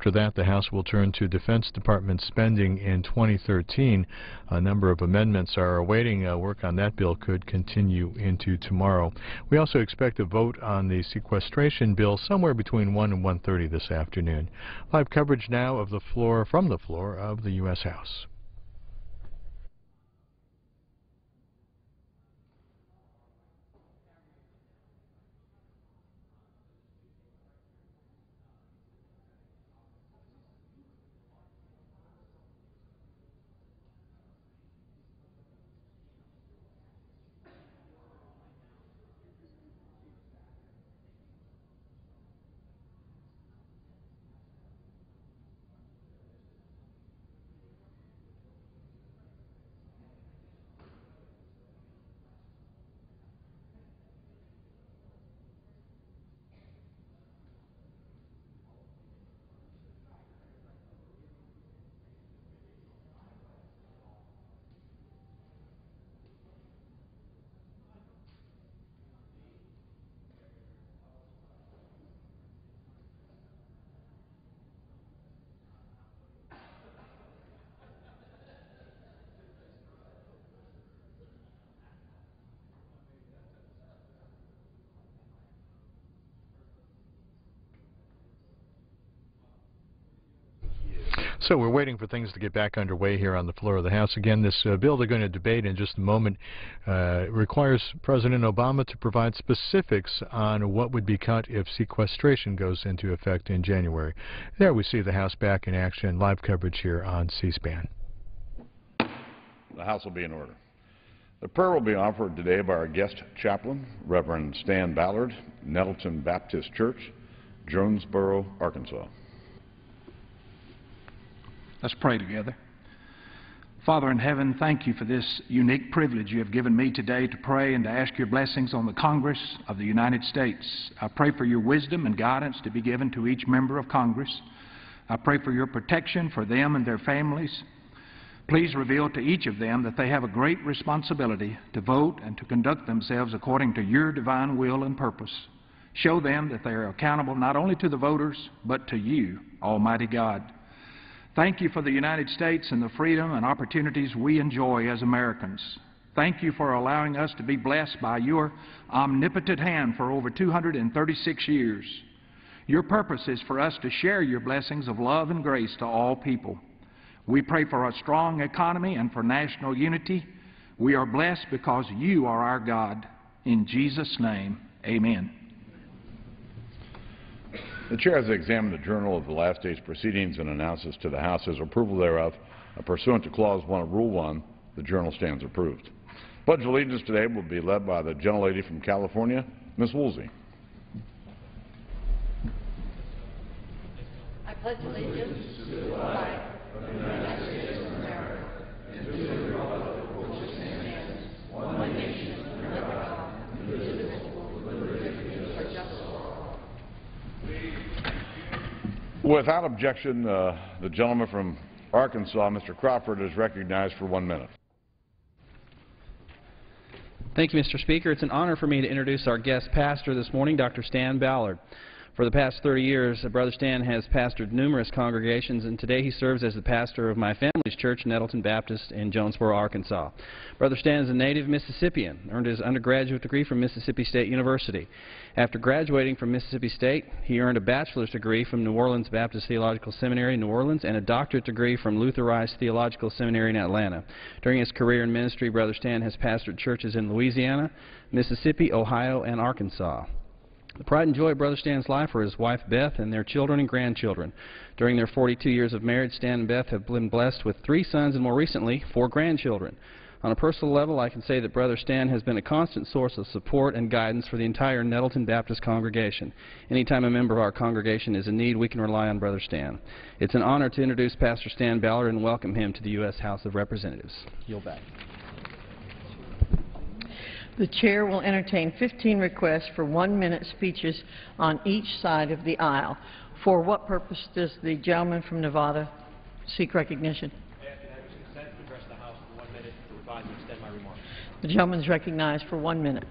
After that, the House will turn to Defense Department spending in 2013. A number of amendments are awaiting. Work on that bill could continue into tomorrow. We also expect a vote on the sequestration bill somewhere between 1 and 1:30 this afternoon. Live coverage now of the floor, from the floor of the U.S. House. So we're waiting for things to get back underway here on the floor of the House. Again, this bill they're going to debate in just a moment requires President Obama to provide specifics on what would be cut if sequestration goes into effect in January. There we see the House back in action. Live coverage here on C-SPAN. The House will be in order. The prayer will be offered today by our guest chaplain, Reverend Stan Ballard, Nettleton Baptist Church, Jonesboro, Arkansas. Let's pray together. Father in heaven, thank you for this unique privilege you have given me today to pray and to ask your blessings on the Congress of the United States. I pray for your wisdom and guidance to be given to each member of Congress. I pray for your protection for them and their families. Please reveal to each of them that they have a great responsibility to vote and to conduct themselves according to your divine will and purpose. Show them that they are accountable not only to the voters, but to you, Almighty God. Thank you for the United States and the freedom and opportunities we enjoy as Americans. Thank you for allowing us to be blessed by your omnipotent hand for over 236 years. Your purpose is for us to share your blessings of love and grace to all people. We pray for a strong economy and for national unity. We are blessed because you are our God. In Jesus' name, amen. The Chair has examined the journal of the last day's proceedings and announces to the House his approval thereof. Pursuant to Clause 1 of Rule 1, the journal stands approved. Pledge of allegiance today will be led by the gentlelady from California, Ms. Woolsey. I pledge allegiance to the flag of the United States of America and to the republic for which it stands, one nation, under God, indivisible, with liberty and justice for all. Without objection, the gentleman from Arkansas, Mr. Crawford, is recognized for 1 minute. Thank you, Mr. Speaker. It's an honor for me to introduce our guest pastor this morning, Dr. Stan Ballard. For the past 30 years, Brother Stan has pastored numerous congregations, and today he serves as the pastor of my family's church, Nettleton Baptist in Jonesboro, Arkansas. Brother Stan is a native Mississippian, earned his undergraduate degree from Mississippi State University. After graduating from Mississippi State, he earned a bachelor's degree from New Orleans Baptist Theological Seminary in New Orleans and a doctorate degree from Luther Rice Theological Seminary in Atlanta. During his career in ministry, Brother Stan has pastored churches in Louisiana, Mississippi, Ohio, and Arkansas. The pride and joy of Brother Stan's life are his wife Beth and their children and grandchildren. During their 42 years of marriage, Stan and Beth have been blessed with 3 sons and, more recently, 4 grandchildren. On a personal level, I can say that Brother Stan has been a constant source of support and guidance for the entire Nettleton Baptist congregation. Anytime a member of our congregation is in need, we can rely on Brother Stan. It's an honor to introduce Pastor Stan Ballard and welcome him to the U.S. House of Representatives. Yield back. The Chair will entertain 15 requests for 1-minute speeches on each side of the aisle. For what purpose does the gentleman from Nevada seek recognition? Consent to address the House for 1 minute to revise and extend my remarks. The gentleman is recognized for 1 minute.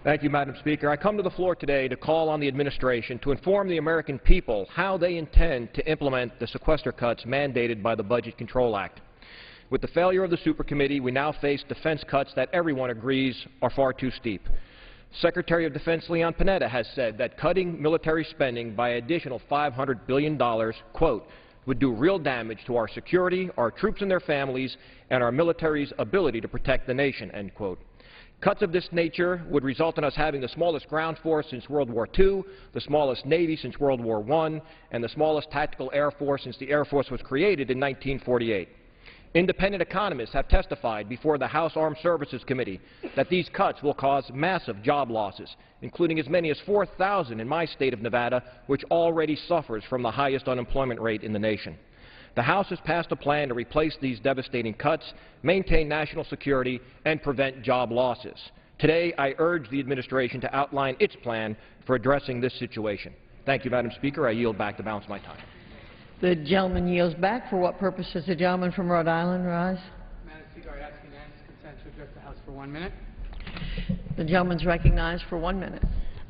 Thank you, Madam Speaker. I come to the floor today to call on the administration to inform the American people how they intend to implement the sequester cuts mandated by the Budget Control Act. With the failure of the Supercommittee, we now face defense cuts that everyone agrees are far too steep. Secretary of Defense Leon Panetta has said that cutting military spending by an additional $500 billion, quote, would do real damage to our security, our troops and their families, and our military's ability to protect the nation, end quote. Cuts of this nature would result in us having the smallest ground force since World War II, the smallest Navy since World War I, and the smallest tactical air force since the Air Force was created in 1948. Independent economists have testified before the House Armed Services Committee that these cuts will cause massive job losses, including as many as 4,000 in my state of Nevada, which already suffers from the highest unemployment rate in the nation. The House has passed a plan to replace these devastating cuts, maintain national security, and prevent job losses. Today, I urge the administration to outline its plan for addressing this situation. Thank you, Madam Speaker. I yield back the balance of my time. The gentleman yields back. For what purpose does the gentleman from Rhode Island rise? Madam Speaker, I ask unanimous consent to address the House for 1 minute. The gentleman is recognized for 1 minute.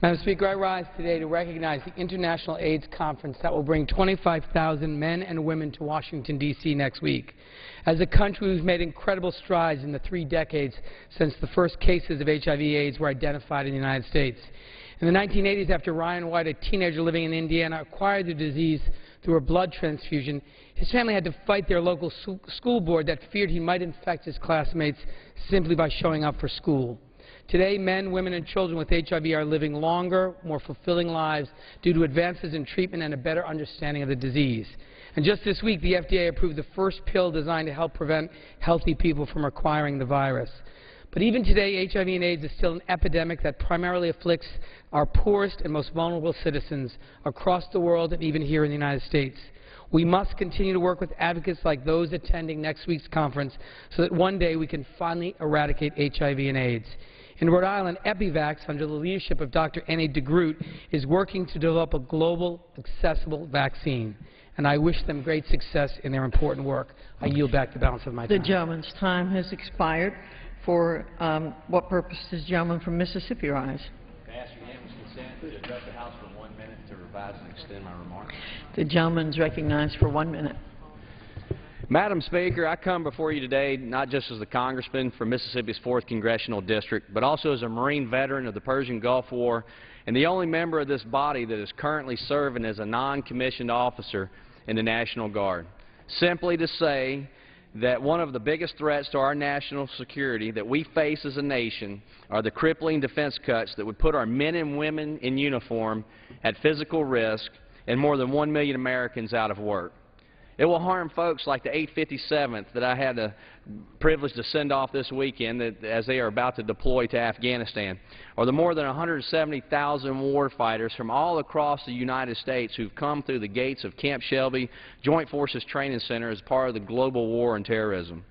Madam Speaker, I rise today to recognize the International AIDS Conference that will bring 25,000 men and women to Washington, D.C. next week. As a country, we've made incredible strides in the 3 decades since the first cases of HIV/AIDS were identified in the United States. In the 1980s, after Ryan White, a teenager living in Indiana, acquired the disease through a blood transfusion, his family had to fight their local school board that feared he might infect his classmates simply by showing up for school. Today, men, women, and children with HIV are living longer, more fulfilling lives due to advances in treatment and a better understanding of the disease. And just this week, the FDA approved the first pill designed to help prevent healthy people from acquiring the virus. But even today, HIV and AIDS is still an epidemic that primarily afflicts our poorest and most vulnerable citizens across the world and even here in the United States. We must continue to work with advocates like those attending next week's conference so that one day we can finally eradicate HIV and AIDS. In Rhode Island, Epivax, under the leadership of Dr. Annie DeGroot, is working to develop a global, accessible vaccine. And I wish them great success in their important work. I yield back the balance of my time. The gentleman's time has expired. For what purpose does the gentleman from Mississippi rise? I ask unanimous consent to address the House for 1 minute to revise and extend my remarks. The gentleman is recognized for 1 minute. Madam Speaker, I come before you today not just as a congressman from Mississippi's 4th Congressional District, but also as a Marine veteran of the Persian Gulf War and the only member of this body that is currently serving as a non-commissioned officer in the National Guard. Simply to say that one of the biggest threats to our national security that we face as a nation are the crippling defense cuts that would put our men and women in uniform at physical risk and more than 1 million Americans out of work. It will harm folks like the 857th that I had the privilege to send off this weekend as they are about to deploy to Afghanistan, or the more than 170,000 warfighters from all across the United States who've come through the gates of Camp Shelby Joint Forces Training Center as part of the global war on terrorism.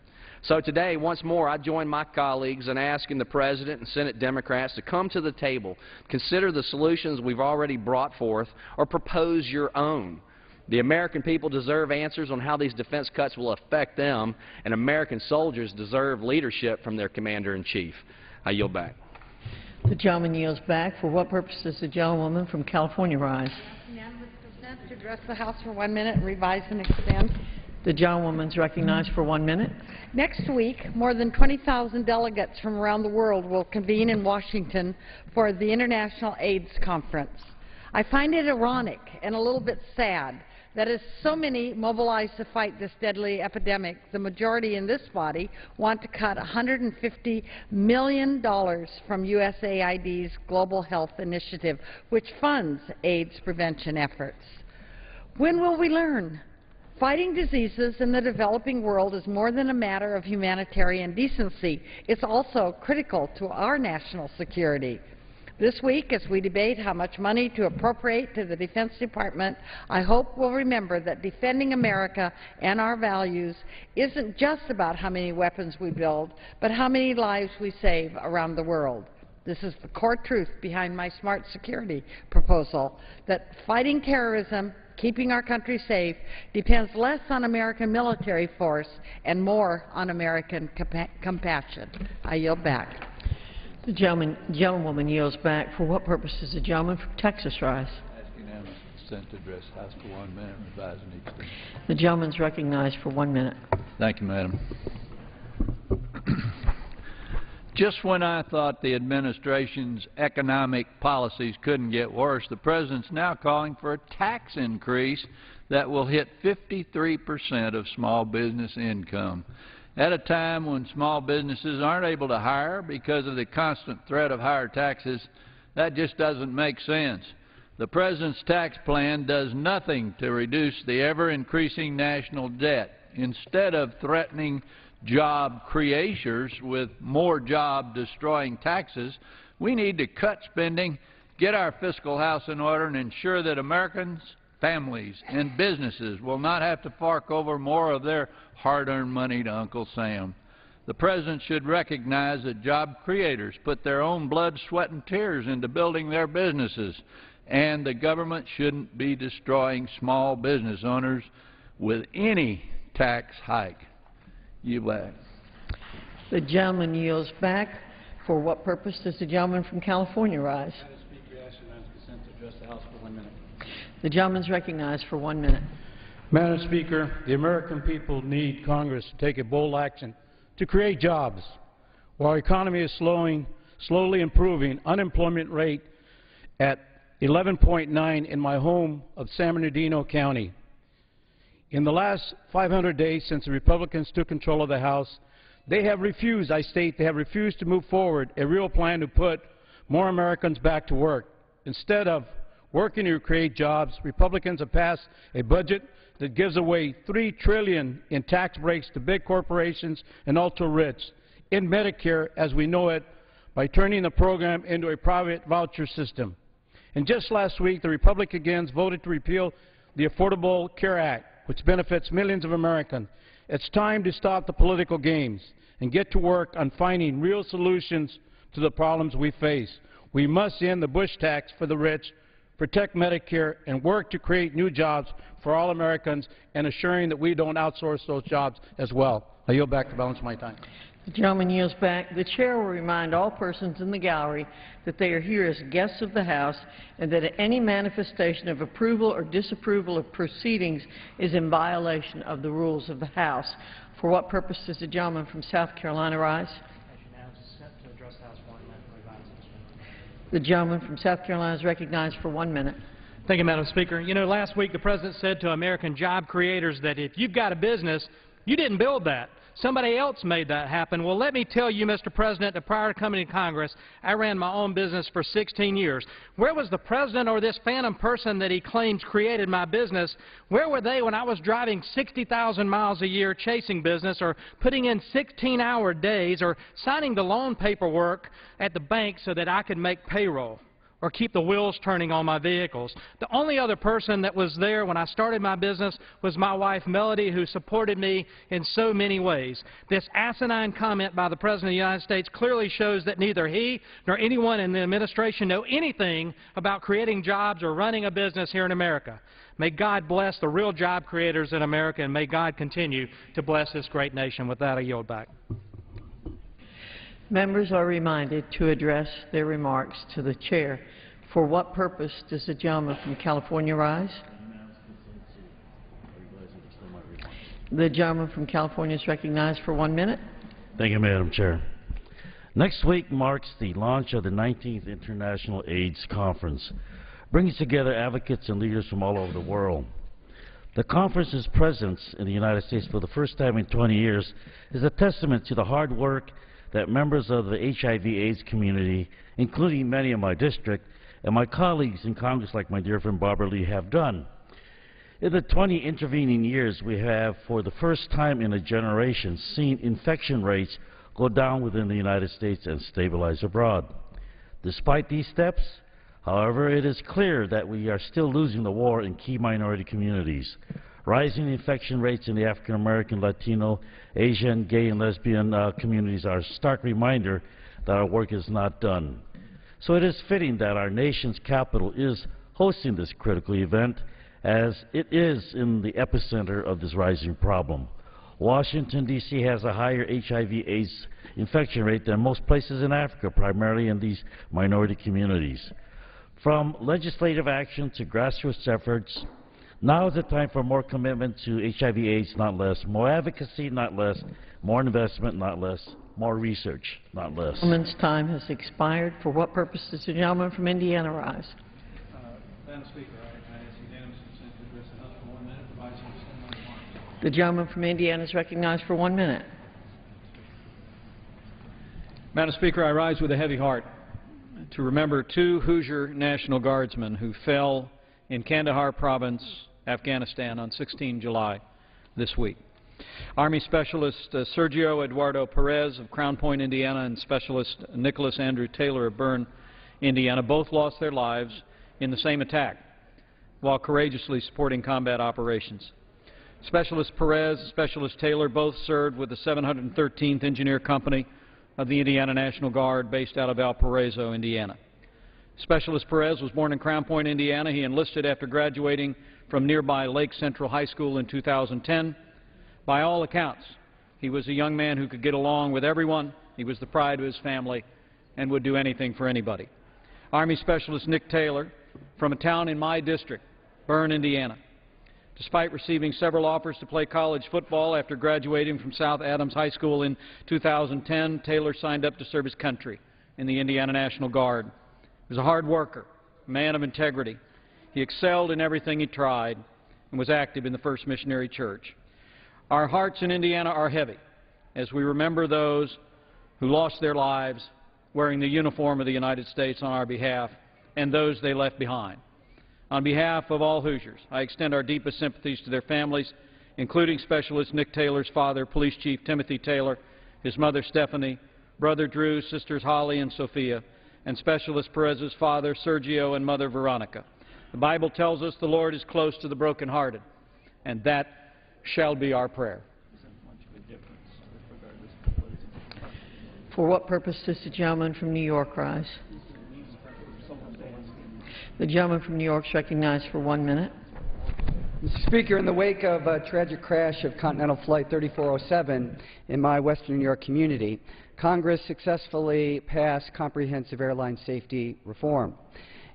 So today, once more, I join my colleagues in asking the President and Senate Democrats to come to the table, consider the solutions we've already brought forth, or propose your own. The American people deserve answers on how these defense cuts will affect them, and American soldiers deserve leadership from their Commander-in-Chief. I yield back. The gentleman yields back. For what purpose does the gentlewoman from California rise? Unanimous consent to address the House for 1 minute, revise and extend. The gentlewoman is recognized for 1 minute. Next week, more than 20,000 delegates from around the world will convene in Washington for the International AIDS Conference. I find it ironic and a little bit sad that as so many mobilized to fight this deadly epidemic, the majority in this body want to cut $150 million from USAID's Global Health Initiative, which funds AIDS prevention efforts. When will we learn? Fighting diseases in the developing world is more than a matter of humanitarian decency. It's also critical to our national security. This week, as we debate how much money to appropriate to the Defense Department, I hope we'll remember that defending America and our values isn't just about how many weapons we build, but how many lives we save around the world. This is the core truth behind my Smart Security proposal, that fighting terrorism, keeping our country safe, depends less on American military force and more on American compassion. I yield back. The gentlewoman yields back. For what purpose does the gentleman from Texas rise? Ask unanimous consent to address the House for 1 minute, revise and extend. The gentleman is recognized for 1 minute. Thank you, Madam. Just when I thought the administration's economic policies couldn't get worse, the President's now calling for a tax increase that will hit 53% of small business income. At a time when small businesses aren't able to hire because of the constant threat of higher taxes, that just doesn't make sense. The President's tax plan does nothing to reduce the ever-increasing national debt. Instead of threatening job creators with more job-destroying taxes, we need to cut spending, get our fiscal house in order, and ensure that Americans, families, and businesses will not have to fork over more of their hard-earned money to Uncle Sam. The President should recognize that job creators put their own blood, sweat, and tears into building their businesses, and the government shouldn't be destroying small business owners with any tax hike. You back. The gentleman yields back. For what purpose does the gentleman from California rise? Madam Speaker, I ask unanimous consent to address the House for 1 minute. The gentleman is recognized for 1 minute. Madam Speaker, the American people need Congress to take a bold action to create jobs. While our economy is slowly improving, unemployment rate at 11.9 in my home of San Bernardino County. In the last 500 days since the Republicans took control of the House, they have refused, I state, they have refused to move forward a real plan to put more Americans back to work. Instead of working to create jobs, Republicans have passed a budget that gives away $3 trillion in tax breaks to big corporations and ultra-rich, in Medicare as we know it, by turning the program into a private voucher system. And just last week, the Republicans voted to repeal the Affordable Care Act, which benefits millions of Americans. It's time to stop the political games and get to work on finding real solutions to the problems we face. We must end the Bush tax for the rich, protect Medicare, and work to create new jobs for all Americans and assuring that we don't outsource those jobs as well. I yield back the balance of my time. The gentleman yields back. The chair will remind all persons in the gallery that they are here as guests of the House and that any manifestation of approval or disapproval of proceedings is in violation of the rules of the House. For what purpose does the gentleman from South Carolina rise? The gentleman from South Carolina is recognized for 1 minute. Thank you, Madam Speaker. You know, last week the President said to American job creators that if you've got a business, you didn't build that. Somebody else made that happen. Well, let me tell you, Mr. President, that prior to coming to Congress, I ran my own business for 16 years. Where was the President or this phantom person that he claims created my business? Where were they when I was driving 60,000 miles a year chasing business, or putting in 16-hour days, or signing the loan paperwork at the bank so that I could make payroll or keep the wheels turning on my vehicles? The only other person that was there when I started my business was my wife, Melody, who supported me in so many ways. This asinine comment by the President of the United States clearly shows that neither he nor anyone in the administration know anything about creating jobs or running a business here in America. May God bless the real job creators in America, and may God continue to bless this great nation. With that, I yield back. Members are reminded to address their remarks to the chair. For what purpose does the gentleman from California rise? The gentleman from California is recognized for 1 minute. Thank you, Madam Chair. Next week marks the launch of the 19th International AIDS Conference, bringing together advocates and leaders from all over the world. The conference's presence in the United States for the first time in 20 years is a testament to the hard work that members of the HIV/AIDS community, including many in my district, and my colleagues in Congress like my dear friend Barbara Lee have done. In the 20 intervening years, we have, for the first time in a generation, seen infection rates go down within the United States and stabilize abroad. Despite these steps, however, it is clear that we are still losing the war in key minority communities. Rising infection rates in the African American, Latino, Asian, gay, and lesbian communities are a stark reminder that our work is not done. So it is fitting that our nation's capital is hosting this critical event, as it is in the epicenter of this rising problem. Washington, D.C. has a higher HIV/AIDS infection rate than most places in Africa, primarily in these minority communities. From legislative action to grassroots efforts, now is the time for more commitment to HIV/AIDS, not less, more advocacy, not less, more investment, not less, more research, not less. The gentleman's time has expired. For what purpose does the gentleman from Indiana rise? Madam Speaker, I ask unanimous consent to address the House for 1 minute, provide some extended remarks. The gentleman from Indiana is recognized for 1 minute. Madam Speaker, I rise with a heavy heart to remember 2 Hoosier National Guardsmen who fell in Kandahar Province, Afghanistan on 16 July this week. Army Specialist Sergio Eduardo Perez of Crown Point, Indiana, and Specialist Nicholas Andrew Taylor of Bern, Indiana, both lost their lives in the same attack while courageously supporting combat operations. Specialist Perez and Specialist Taylor both served with the 713th Engineer Company of the Indiana National Guard based out of Valparaiso, Indiana. Specialist Perez was born in Crown Point, Indiana. He enlisted after graduating from nearby Lake Central High School in 2010. By all accounts, he was a young man who could get along with everyone. He was the pride of his family and would do anything for anybody. Army Specialist Nick Taylor, from a town in my district, Bern, Indiana. Despite receiving several offers to play college football after graduating from South Adams High School in 2010, Taylor signed up to serve his country in the Indiana National Guard. He was a hard worker, a man of integrity. He excelled in everything he tried and was active in the First Missionary Church. Our hearts in Indiana are heavy as we remember those who lost their lives wearing the uniform of the United States on our behalf and those they left behind. On behalf of all Hoosiers, I extend our deepest sympathies to their families, including Specialist Nick Taylor's father, Police Chief Timothy Taylor, his mother Stephanie, brother Drew, sisters Holly and Sophia, and Specialist Perez's father, Sergio, and mother Veronica. The Bible tells us the Lord is close to the brokenhearted, and that shall be our prayer. For what purpose does the gentleman from New York rise? The gentleman from New York is recognized for 1 minute. Mr. Speaker, in the wake of a tragic crash of Continental Flight 3407 in my Western New York community, Congress successfully passed comprehensive airline safety reform.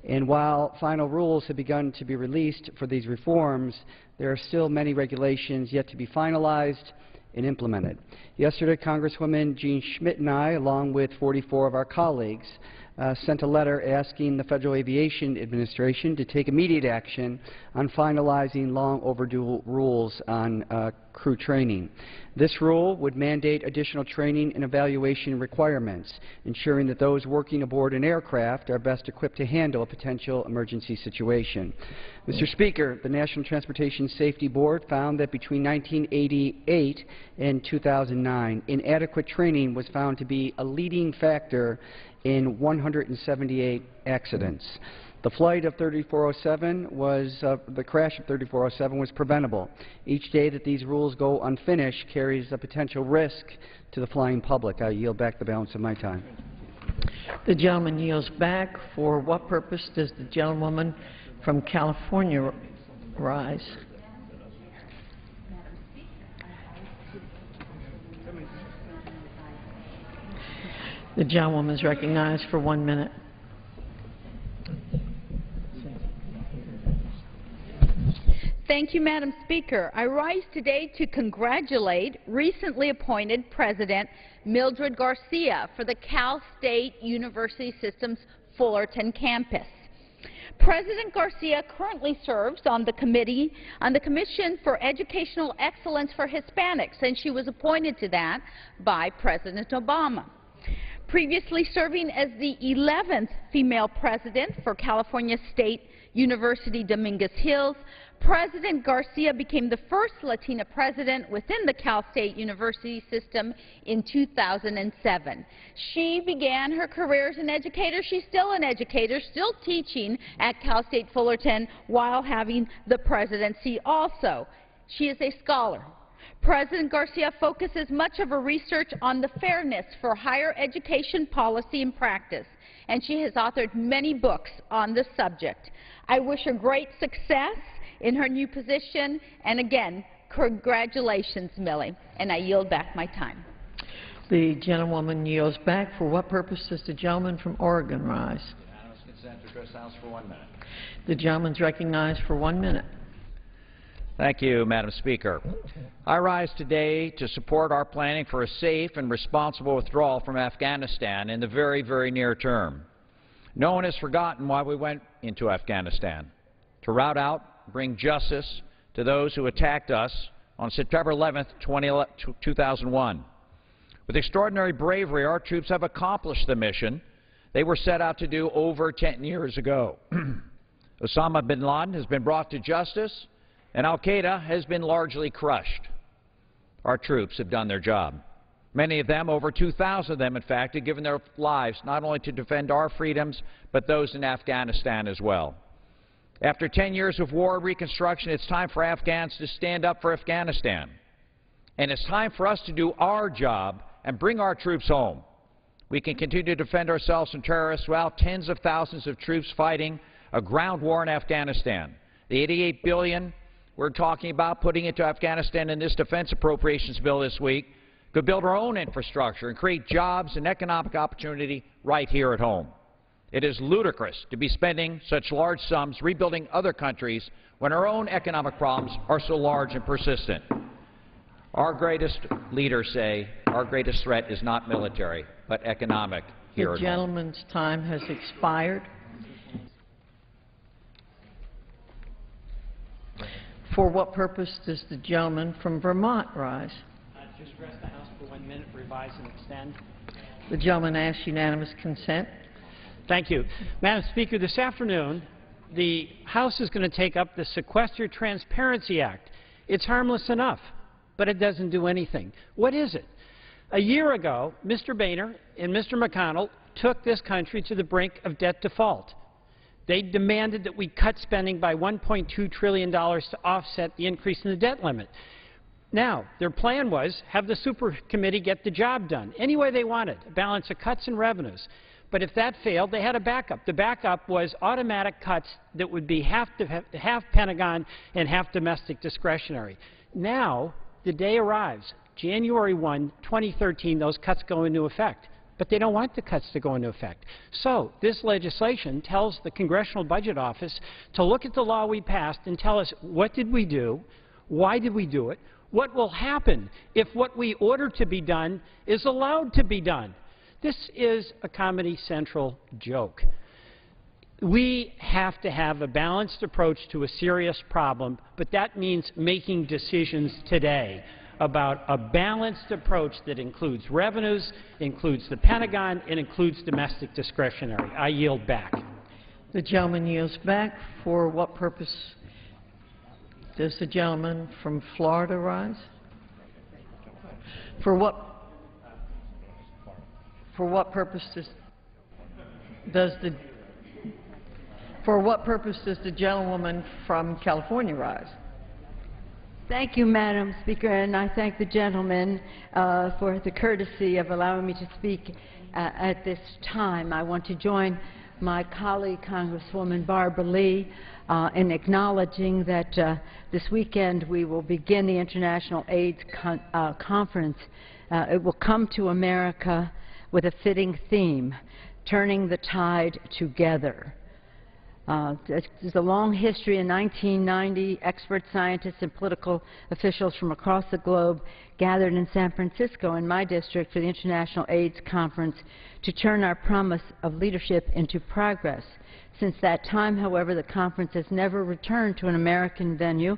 And while final rules have begun to be released for these reforms, there are still many regulations yet to be finalized and implemented. Yesterday, Congresswoman Jean Schmidt and I, along with 44 of our colleagues, sent a letter asking the Federal Aviation Administration to take immediate action on finalizing long overdue rules on crew training. This rule would mandate additional training and evaluation requirements, ensuring that those working aboard an aircraft are best equipped to handle a potential emergency situation. Mr. Speaker, the National Transportation Safety Board found that between 1988 and 2009, inadequate training was found to be a leading factor in 178 accidents. The flight of 3407 was, the crash of 3407 was preventable. Each day that these rules go unfinished carries a potential risk to the flying public. I yield back the balance of my time. The gentleman yields back. For what purpose does the gentlewoman from California rise? The gentlewoman is recognized for 1 minute. Thank you, Madam Speaker. I rise today to congratulate recently appointed President Mildred Garcia for the Cal State University System's Fullerton campus. President Garcia currently serves on the Commission for Educational Excellence for Hispanics, and she was appointed to that by President Obama. Previously serving as the 11th female president for California State University Dominguez Hills, President Garcia became the first Latina president within the Cal State University system in 2007. She began her career as an educator. She's still an educator, still teaching at Cal State Fullerton while having the presidency also. She is a scholar. President Garcia focuses much of her research on the fairness for higher education policy and practice, and she has authored many books on this subject. I wish her great success in her new position, and again, Congratulations, Millie. And I yield back my time. The gentlewoman yields back. For what purpose does the gentleman from Oregon rise? Unanimous consent to address the House for 1 minute. The gentleman is recognized for 1 minute. Thank you, Madam Speaker. I rise today to support our planning for a safe and responsible withdrawal from Afghanistan in the very, very near term. No one has forgotten why we went into Afghanistan: to rout out, bring justice to those who attacked us on September 11, 2001. With extraordinary bravery, our troops have accomplished the mission they were set out to do over 10 years ago. Osama bin Laden has been brought to justice, and al-Qaeda has been largely crushed. Our troops have done their job. Many of them, over 2,000 of them, in fact, have given their lives not only to defend our freedoms, but those in Afghanistan as well. After 10 years of war and reconstruction, it's time for Afghans to stand up for Afghanistan. And it's time for us to do our job and bring our troops home. We can continue to defend ourselves from terrorists without tens of thousands of troops fighting a ground war in Afghanistan. The $88 billion we're talking about putting into Afghanistan in this defense appropriations bill this week could build our own infrastructure and create jobs and economic opportunity right here at home. It is ludicrous to be spending such large sums rebuilding other countries when our own economic problems are so large and persistent. Our greatest leaders say our greatest threat is not military, but economic here at home. The gentleman's time has expired. For what purpose does the gentleman from Vermont rise? To address the House for 1 minute, revise and extend. The gentleman asks unanimous consent. Thank you. Madam Speaker, this afternoon, the House is going to take up the Sequester Transparency Act. It's harmless enough, but it doesn't do anything. What is it? A year ago, Mr. Boehner and Mr. McConnell took this country to the brink of debt default. They demanded that we cut spending by $1.2 trillion to offset the increase in the debt limit. Now, their plan was have the super committee get the job done any way they wanted, a balance of cuts and revenues. But if that failed, they had a backup. The backup was automatic cuts that would be half Pentagon and half domestic discretionary. Now, the day arrives, January 1, 2013, those cuts go into effect. But they don't want the cuts to go into effect. So this legislation tells the Congressional Budget Office to look at the law we passed and tell us what did we do, why did we do it, what will happen if what we order to be done is allowed to be done. This is a Comedy Central joke. We have to have a balanced approach to a serious problem, but that means making decisions today about a balanced approach that includes revenues, includes the Pentagon, and includes domestic discretionary. I yield back. The gentleman yields back. For what purpose does the gentleman from Florida rise? For what purpose does the gentlewoman from California rise? Thank you, Madam Speaker, and I thank the gentleman for the courtesy of allowing me to speak at this time. I want to join my colleague, Congresswoman Barbara Lee, in acknowledging that this weekend we will begin the International AIDS Conference. It will come to America with a fitting theme, Turning the Tide Together. There's a long history. In 1990, expert scientists and political officials from across the globe gathered in San Francisco, in my district, for the International AIDS Conference to turn our promise of leadership into progress. Since that time, however, the conference has never returned to an American venue.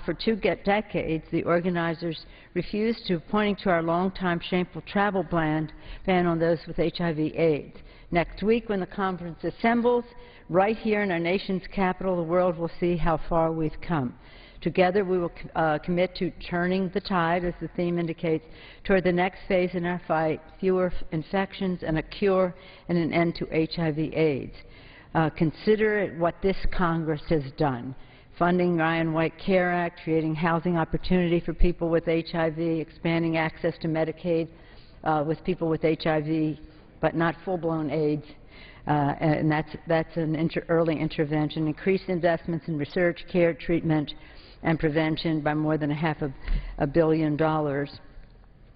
For 2 decades, the organizers refused to, pointing to our long-time shameful travel ban on those with HIV/AIDS. Next week, when the conference assembles, right here in our nation's capital, the world will see how far we've come. Together, we will commit to turning the tide, as the theme indicates, toward the next phase in our fight, fewer infections and a cure and an end to HIV/AIDS. Consider what this Congress has done. Funding Ryan White Care Act, creating housing opportunity for people with HIV, expanding access to Medicaid with people with HIV, but not full-blown AIDS. And that's an early intervention. Increased investments in research, care, treatment, and prevention by more than $500 million.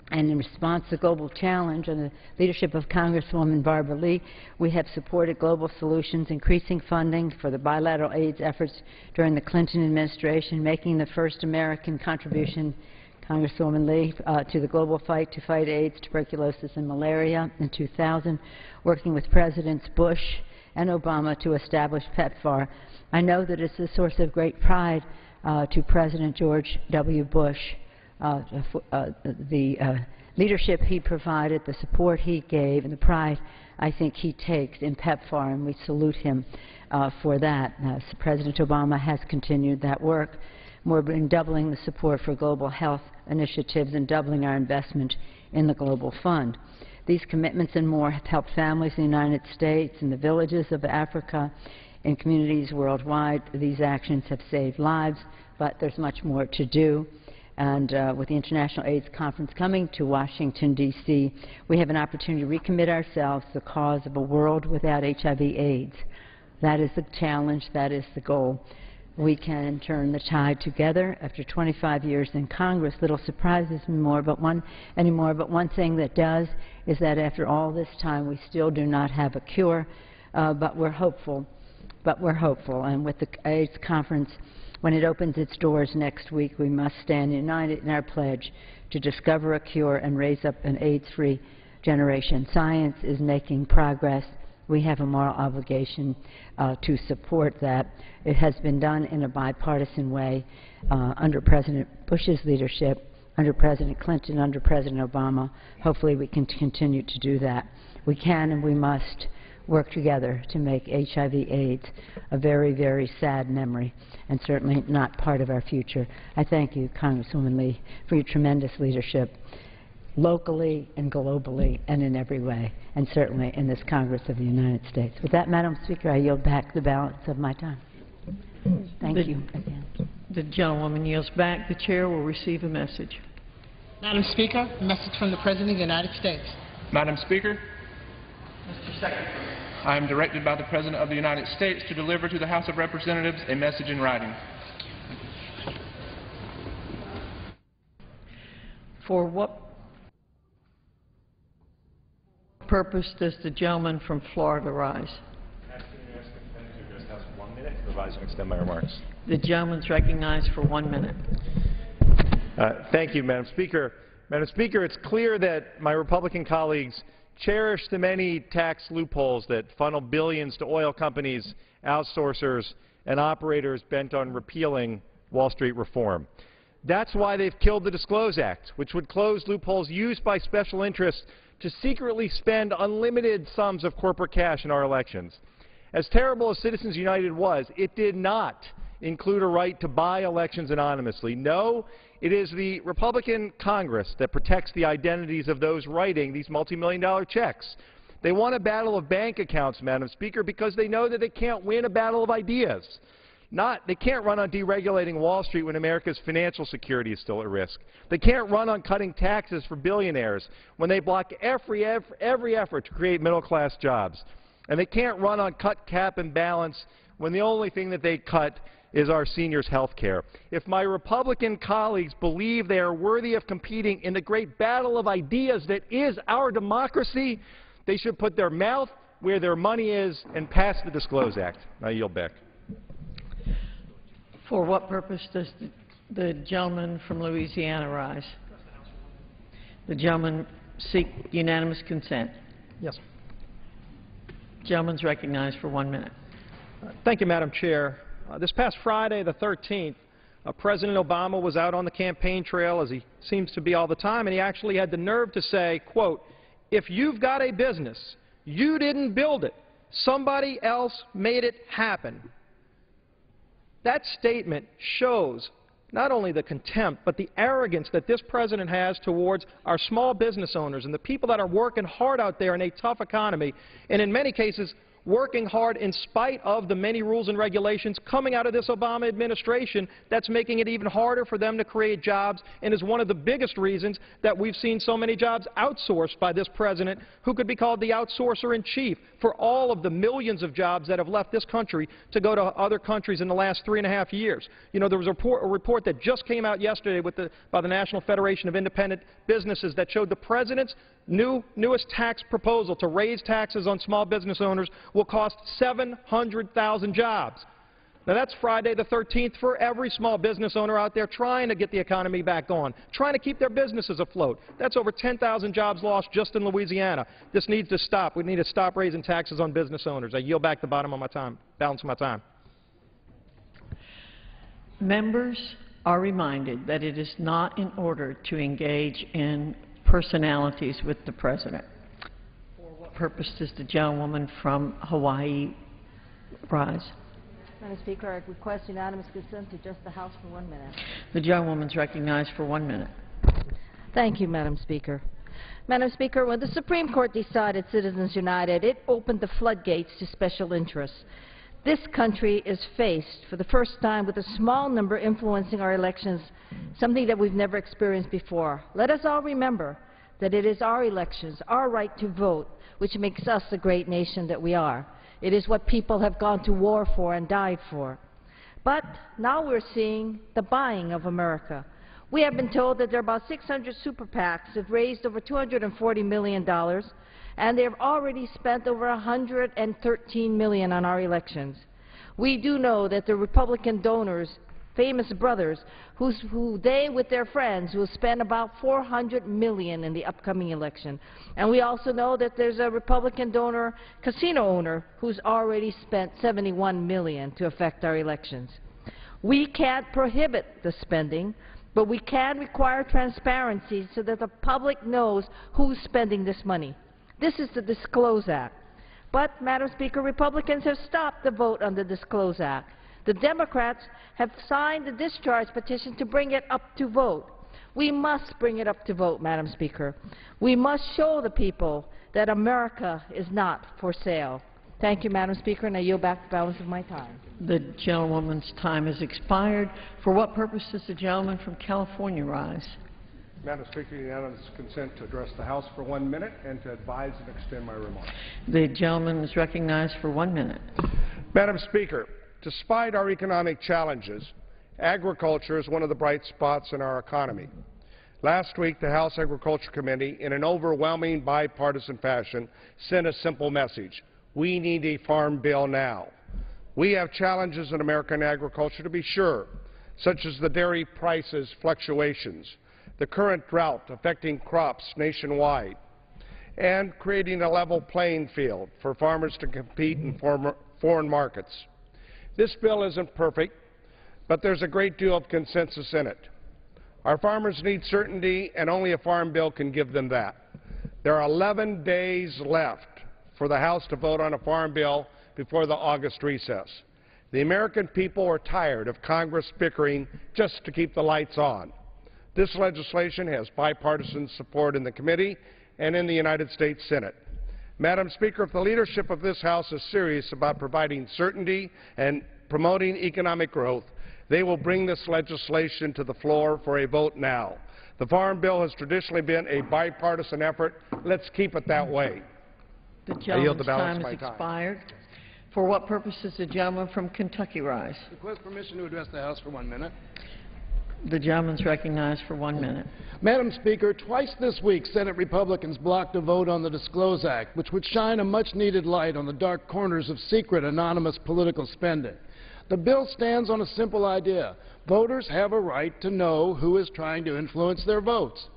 And in response to the global challenge, under the leadership of Congresswoman Barbara Lee, we have supported global solutions, increasing funding for the bilateral AIDS efforts during the Clinton administration, making the first American contribution, Congresswoman Lee, to the global fight to fight AIDS, tuberculosis, and malaria in 2000, working with Presidents Bush and Obama to establish PEPFAR. I know that it's a source of great pride to President George W. Bush, the leadership he provided, the support he gave, and the pride I think he takes in PEPFAR, and we salute him for that. President Obama has continued that work. We're doubling the support for global health initiatives and doubling our investment in the Global Fund. These commitments and more have helped families in the United States, in the villages of Africa, in communities worldwide. These actions have saved lives, but there's much more to do. And with the International AIDS Conference coming to Washington, D.C., we have an opportunity to recommit ourselves to the cause of a world without HIV/AIDS. That is the challenge. That is the goal. We can turn the tide together. After 25 years in Congress, little surprises me anymore, but one thing that does is that after all this time, we still do not have a cure, but we're hopeful. And with the AIDS Conference, when it opens its doors next week, we must stand united in our pledge to discover a cure and raise up an AIDS-free generation. Science is making progress. We have a moral obligation to support that. It has been done in a bipartisan way under President Bush's leadership, under President Clinton, under President Obama. Hopefully we can continue to do that. We can and we must work together to make HIV/AIDS a very, very sad memory and certainly not part of our future. I thank you, Congresswoman Lee, for your tremendous leadership, locally and globally and in every way, and certainly in this Congress of the United States. With that, Madam Speaker, I yield back the balance of my time. Thank you again. The gentlewoman yields back. The chair will receive a message. Madam Speaker, a message from the President of the United States. Madam Speaker, Mr. Secretary. I am directed by the President of the United States to deliver to the House of Representatives a message in writing. For what purpose does the gentleman from Florida rise? Revise and extend my remarks. The gentleman's recognized for 1 minute. Thank you, Madam Speaker. Madam Speaker, it's clear that my Republican colleagues cherish the many tax loopholes that funnel billions to oil companies, outsourcers, and operators bent on repealing Wall Street reform. That's why they've killed the Disclose Act, which would close loopholes used by special interests to secretly spend unlimited sums of corporate cash in our elections. As terrible as Citizens United was, it did not include a right to buy elections anonymously. No, it is the Republican Congress that protects the identities of those writing these multi-million-dollar checks. They want a battle of bank accounts, Madam Speaker, because they know that they can't win a battle of ideas. They can't run on deregulating Wall Street when America's financial security is still at risk. They can't run on cutting taxes for billionaires when they block every effort to create middle-class jobs. And they can't run on cut, cap, and balance when the only thing that they cut is our seniors' health care. If my Republican colleagues believe they are worthy of competing in the great battle of ideas that is our democracy, they should put their mouth where their money is and pass the Disclose Act. I yield back. For what purpose does the gentleman from Louisiana rise? The gentleman seek unanimous consent. Yes. Gentleman's recognized for 1 minute. Thank you, Madam Chair. This past Friday, the 13th, President Obama was out on the campaign trail, as he seems to be all the time, and he actually had the nerve to say, quote, "If you've got a business, you didn't build it. Somebody else made it happen." That statement shows not only the contempt, but the arrogance that this president has towards our small business owners and the people that are working hard out there in a tough economy, and in many cases working hard in spite of the many rules and regulations coming out of this Obama administration that's making it even harder for them to create jobs, and is one of the biggest reasons that we've seen so many jobs outsourced by this president, who could be called the outsourcer-in-chief for all of the millions of jobs that have left this country to go to other countries in the last 3.5 years. You know, there was a report that just came out yesterday by the National Federation of Independent Businesses that showed the president's newest tax proposal to raise taxes on small business owners will cost 700,000 jobs. Now, that's Friday the 13th for every small business owner out there trying to get the economy back on, trying to keep their businesses afloat. That's over 10,000 jobs lost just in Louisiana. This needs to stop. We need to stop raising taxes on business owners. I yield back the balance of my time. Members are reminded that it is not in order to engage in personalities with the President. For what purpose does the gentlewoman from Hawaii rise? Madam Speaker, I request unanimous consent to address the House for 1 minute. The gentlewoman is recognized for 1 minute. Thank you, Madam Speaker. Madam Speaker, when the Supreme Court decided Citizens United, it opened the floodgates to special interests. This country is faced for the first time with a small number influencing our elections, something that we've never experienced before. Let us all remember that it is our elections, our right to vote, which makes us the great nation that we are. It is what people have gone to war for and died for. But now we're seeing the buying of America. We have been told that there are about 600 super PACs that have raised over $240 million, and they have already spent over $113 million on our elections. We do know that the Republican donors, famous brothers, who they, with their friends, will spend about $400 million in the upcoming election. And we also know that there's a Republican donor, casino owner, who's already spent $71 million to affect our elections. We can't prohibit the spending, but we can require transparency so that the public knows who's spending this money. This is the Disclose Act. But, Madam Speaker, Republicans have stopped the vote on the Disclose Act. The Democrats have signed the discharge petition to bring it up to vote. We must bring it up to vote, Madam Speaker. We must show the people that America is not for sale. Thank you, Madam Speaker, and I yield back the balance of my time. The gentlewoman's time has expired. For what purpose does the gentleman from California rise? Madam Speaker, unanimous consent to address the House for 1 minute and to advise and extend my remarks. The gentleman is recognized for 1 minute. Madam Speaker, despite our economic challenges, agriculture is one of the bright spots in our economy. Last week, the House Agriculture Committee, in an overwhelming bipartisan fashion, sent a simple message: we need a farm bill now. We have challenges in American agriculture, to be sure, such as the dairy prices fluctuations, the current drought affecting crops nationwide, and creating a level playing field for farmers to compete in foreign markets. This bill isn't perfect, but there's a great deal of consensus in it. Our farmers need certainty, and only a farm bill can give them that. There are 11 days left for the House to vote on a farm bill before the August recess. The American people are tired of Congress bickering just to keep the lights on. This legislation has bipartisan support in the committee and in the United States Senate. Madam Speaker, if the leadership of this House is serious about providing certainty and promoting economic growth, they will bring this legislation to the floor for a vote now. The Farm Bill has traditionally been a bipartisan effort. Let's keep it that way. The gentleman's time has expired. For what purpose does the gentleman from Kentucky rise? Request permission to address the House for 1 minute. The gentleman is recognized for 1 minute. Madam Speaker, twice this week, Senate Republicans blocked a vote on the Disclose Act, which would shine a much-needed light on the dark corners of secret, anonymous political spending. The bill stands on a simple idea. Voters have a right to know who is trying to influence their votes.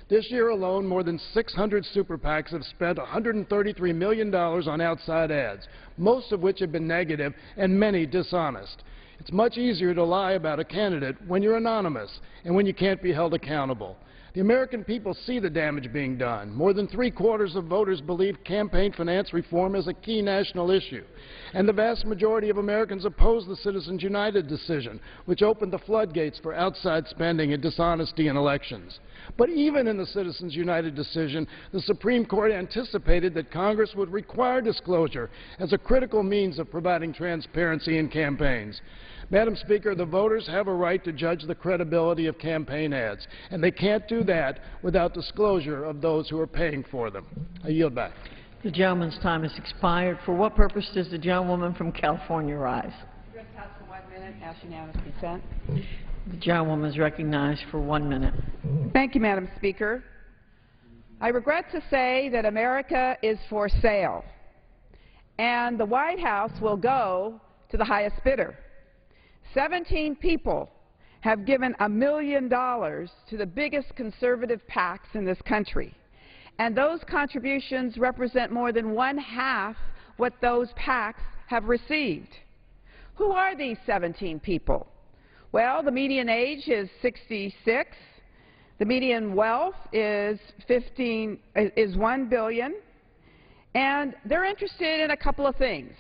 This year alone, more than 600 super PACs have spent $133 million on outside ads, most of which have been negative and many dishonest. It's much easier to lie about a candidate when you're anonymous and when you can't be held accountable. The American people see the damage being done. More than 3/4 of voters believe campaign finance reform is a key national issue. And the vast majority of Americans oppose the Citizens United decision, which opened the floodgates for outside spending and dishonesty in elections. But even in the Citizens United decision, the Supreme Court anticipated that Congress would require disclosure as a critical means of providing transparency in campaigns. Madam Speaker, the voters have a right to judge the credibility of campaign ads, and they can't do that without disclosure of those who are paying for them. I yield back. The gentleman's time has expired. For what purpose does the gentlewoman from California rise? Address the House for 1 minute. Ask unanimous consent. The gentlewoman is recognized for 1 minute. Thank you, Madam Speaker. I regret to say that America is for sale, and the White House will go to the highest bidder. 17 people have given $1 million to the biggest conservative PACs in this country, and those contributions represent more than 1/2 what those PACs have received. Who are these 17 people? Well, the median age is 66. The median wealth is $1 billion, and they're interested in a couple of things.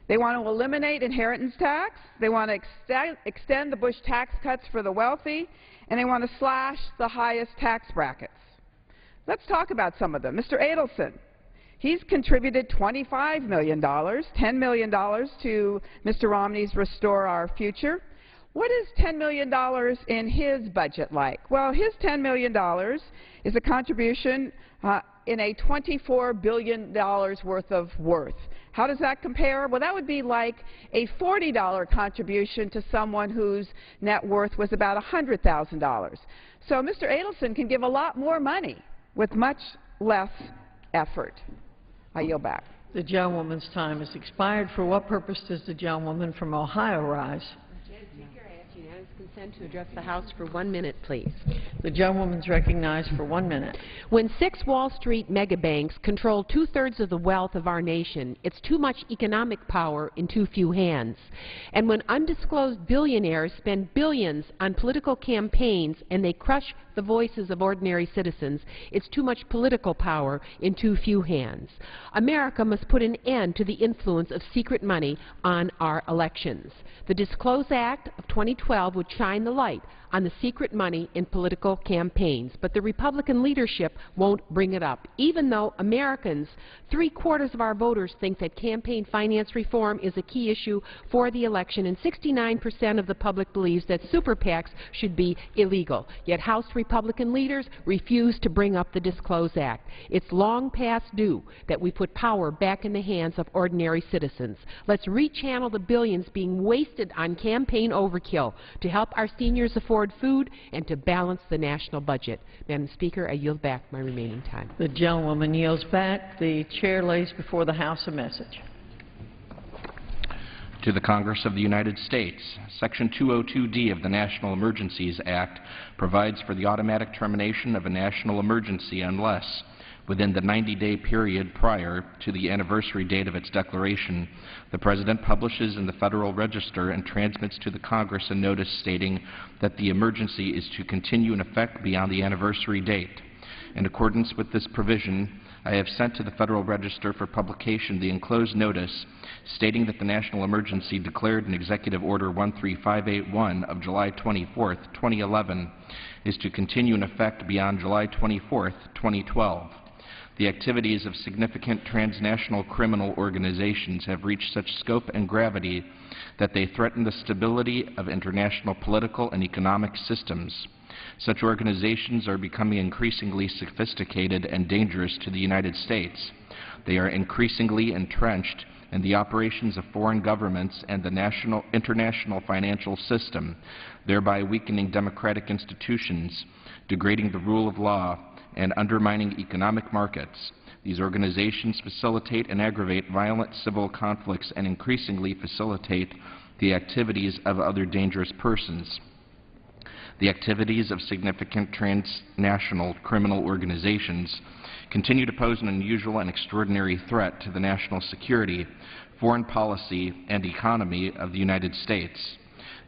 They want to eliminate inheritance tax, they want to extend the Bush tax cuts for the wealthy, and they want to slash the highest tax brackets. Let's talk about some of them. Mr. Adelson, he's contributed $25 million, $10 million to Mr. Romney's Restore Our Future. What is $10 million in his budget like? Well, his $10 million is a contribution in a $24 billion worth of worth. How does that compare? Well, that would be like a $40 contribution to someone whose net worth was about $100,000. So Mr. Adelson can give a lot more money with much less effort. I yield back. The gentlewoman's time has expired. For what purpose does the gentlewoman from Ohio rise? Consent to address the House for 1 minute, please. The gentlewoman is recognized for 1 minute. When 6 Wall Street megabanks control 2/3 of the wealth of our nation, it's too much economic power in too few hands. And when undisclosed billionaires spend billions on political campaigns and they crush the voices of ordinary citizens, it's too much political power in too few hands. America must put an end to the influence of secret money on our elections. The Disclose Act of 2012 would shine the light on the secret money in political campaigns, but the Republican leadership won't bring it up, even though Americans, 3/4 of our voters, think that campaign finance reform is a key issue for the election, and 69% of the public believes that super PACs should be illegal. Yet House Republican leaders refuse to bring up the Disclose Act. It's long past due that we put power back in the hands of ordinary citizens. Let's rechannel the billions being wasted on campaign overkill to help our seniors afford food and to balance the national budget. Madam Speaker, I yield back my remaining time. The gentlewoman yields back. The chair lays before the House a message. To the Congress of the United States, Section 202D of the National Emergencies Act provides for the automatic termination of a national emergency unless, within the 90-day period prior to the anniversary date of its declaration, the President publishes in the Federal Register and transmits to the Congress a notice stating that the emergency is to continue in effect beyond the anniversary date. In accordance with this provision, I have sent to the Federal Register for publication the enclosed notice stating that the national emergency declared in Executive Order 13581 of July 24, 2011 is to continue in effect beyond July 24, 2012. The activities of significant transnational criminal organizations have reached such scope and gravity that they threaten the stability of international political and economic systems. Such organizations are becoming increasingly sophisticated and dangerous to the United States. They are increasingly entrenched in the operations of foreign governments and the international financial system, thereby weakening democratic institutions, degrading the rule of law, and undermining economic markets. These organizations facilitate and aggravate violent civil conflicts and increasingly facilitate the activities of other dangerous persons. The activities of significant transnational criminal organizations continue to pose an unusual and extraordinary threat to the national security, foreign policy, and economy of the United States.